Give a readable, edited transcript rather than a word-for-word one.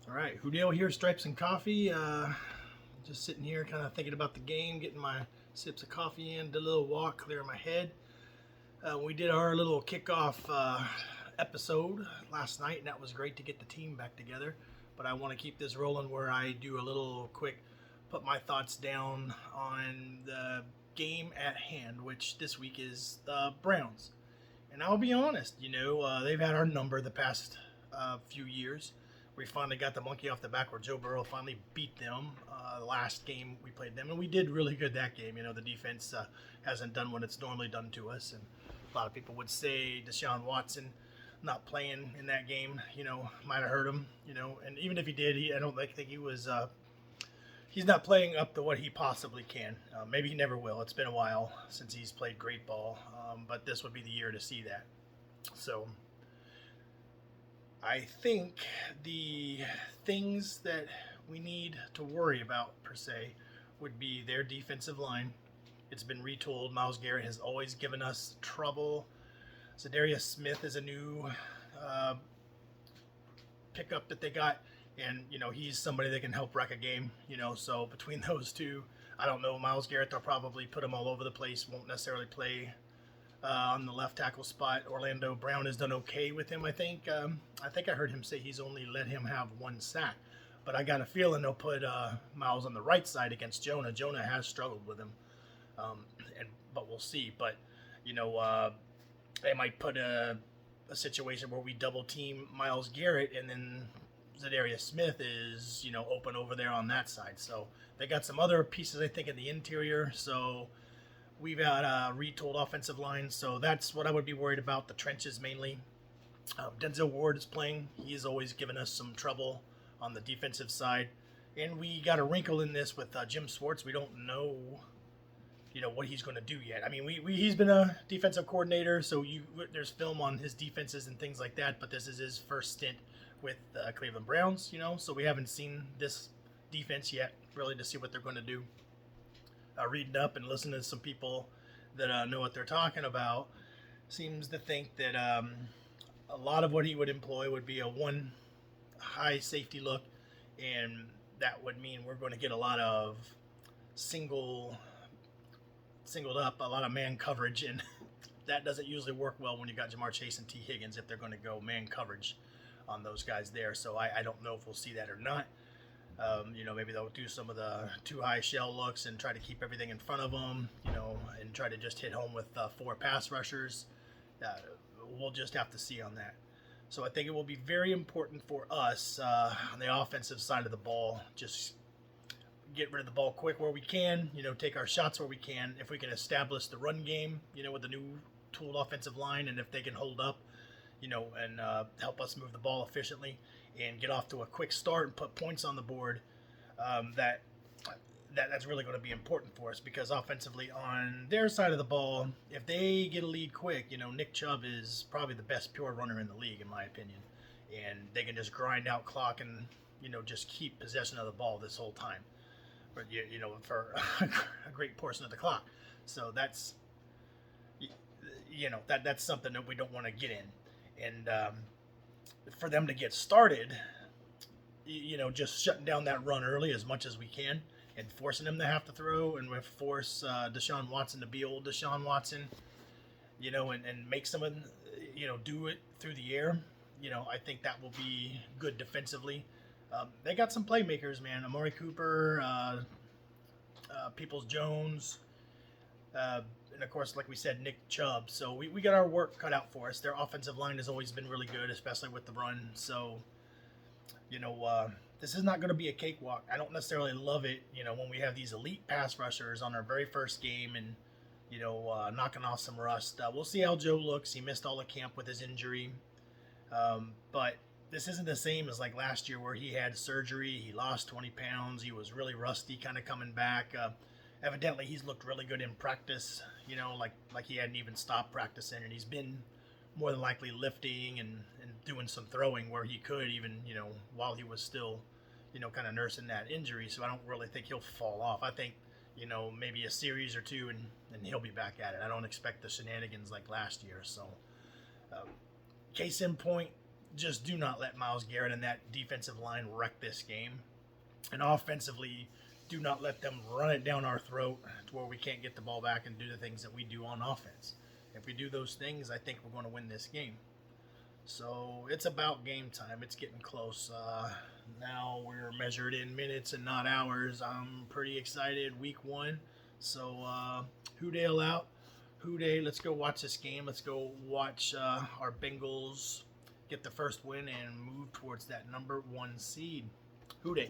All right, Hudale here, Stripes and Coffee. Just sitting here, kind of thinking about the game, getting my sips of coffee in, did a little walk, clearing my head. We did our little kickoff episode last night, and that was great to get the team back together. But I want to keep this rolling where I do a little quick, put my thoughts down on the game at hand, which this week is the Browns. And I'll be honest, they've had our number the past few years. We finally got the monkey off the back where Joe Burrow finally beat them the last game we played them. And we did really good that game. The defense hasn't done what it's normally done to us. And a lot of people would say Desaun Watson not playing in that game, might have hurt him, And even if he did, I don't think he was he's not playing up to what he possibly can. Maybe he never will. It's been a while since he's played great ball, but this would be the year to see that. So I think the things that we need to worry about, per se, would be their defensive line. It's been retooled. Myles Garret has always given us trouble. Zadarius Smith is a new pickup that they got. And, he's somebody that can help wreck a game, so between those two, I don't know, Myles Garret, they'll probably put him all over the place, won't necessarily play on the left tackle spot. Orlando Brown has done okay with him, I think. I heard him say he's only let him have one sack, but I got a feeling they'll put Myles on the right side against Jonah. Jonah has struggled with him, but we'll see. But, they might put a situation where we double team Myles Garret and then Zadarius Smith is, open over there on that side. So they got some other pieces, I think, in the interior. So we've got a retooled offensive line. So that's what I would be worried about, the trenches mainly. Denzel Ward is playing. He's always given us some trouble on the defensive side. And we got a wrinkle in this with Jim Schwartz. We don't know, what he's going to do yet. I mean, he's been a defensive coordinator, so there's film on his defenses and things like that. But this is his first stint with Cleveland Browns, so we haven't seen this defense yet, really, to see what they're going to do. Reading up and listening to some people that know what they're talking about, seems to think that a lot of what he would employ would be a one high safety look, and that would mean we're going to get a lot of singled up, a lot of man coverage, and that doesn't usually work well when you got Jamar Chase and T. Higgins if they're going to go man coverage on those guys there. So I don't know if we'll see that or not. Maybe they'll do some of the too high shell looks and try to keep everything in front of them, and try to just hit home with 4 pass rushers. We'll just have to see on that. So I think it will be very important for us on the offensive side of the ball, just get rid of the ball quick where we can, take our shots where we can. If we can establish the run game, with the new tooled offensive line, and if they can hold up, and help us move the ball efficiently and get off to a quick start and put points on the board, that's really going to be important for us, because offensively on their side of the ball, if they get a lead quick, Nick Chubb is probably the best pure runner in the league, in my opinion, and they can just grind out clock and, just keep possession of the ball this whole time, but for a great portion of the clock. So that's, that's something that we don't want to get in. And for them to get started, just shutting down that run early as much as we can and forcing them to have to throw, and we force Deshaun Watson to be old Deshaun Watson, and make someone, do it through the air. I think that will be good defensively. They got some playmakers, man. Amari Cooper, Peoples-Jones, and of course, like we said, Nick Chubb. So we got our work cut out for us. Their offensive line has always been really good, especially with the run. So, this is not going to be a cakewalk. I don't necessarily love it, when we have these elite pass rushers on our very first game and, knocking off some rust. We'll see how Joe looks. He missed all the camp with his injury. But this isn't the same as like last year where he had surgery. He lost 20 pounds. He was really rusty kind of coming back. Evidently, he's looked really good in practice, like he hadn't even stopped practicing, and he's been more than likely lifting and doing some throwing where he could even, while he was still, kind of nursing that injury. So I don't really think he'll fall off. I think, maybe a series or two and he'll be back at it. I don't expect the shenanigans like last year. So case in point, just do not let Myles Garret and that defensive line wreck this game. And offensively, do not let them run it down our throat to where we can't get the ball back and do the things that we do on offense. If we do those things, I think we're going to win this game. So it's about game time. It's getting close. Now we're measured in minutes and not hours. I'm pretty excited. Week 1. So Hoodale out. Houday, let's go watch this game. Let's go watch our Bengals get the first win and move towards that number 1 seed. Houday.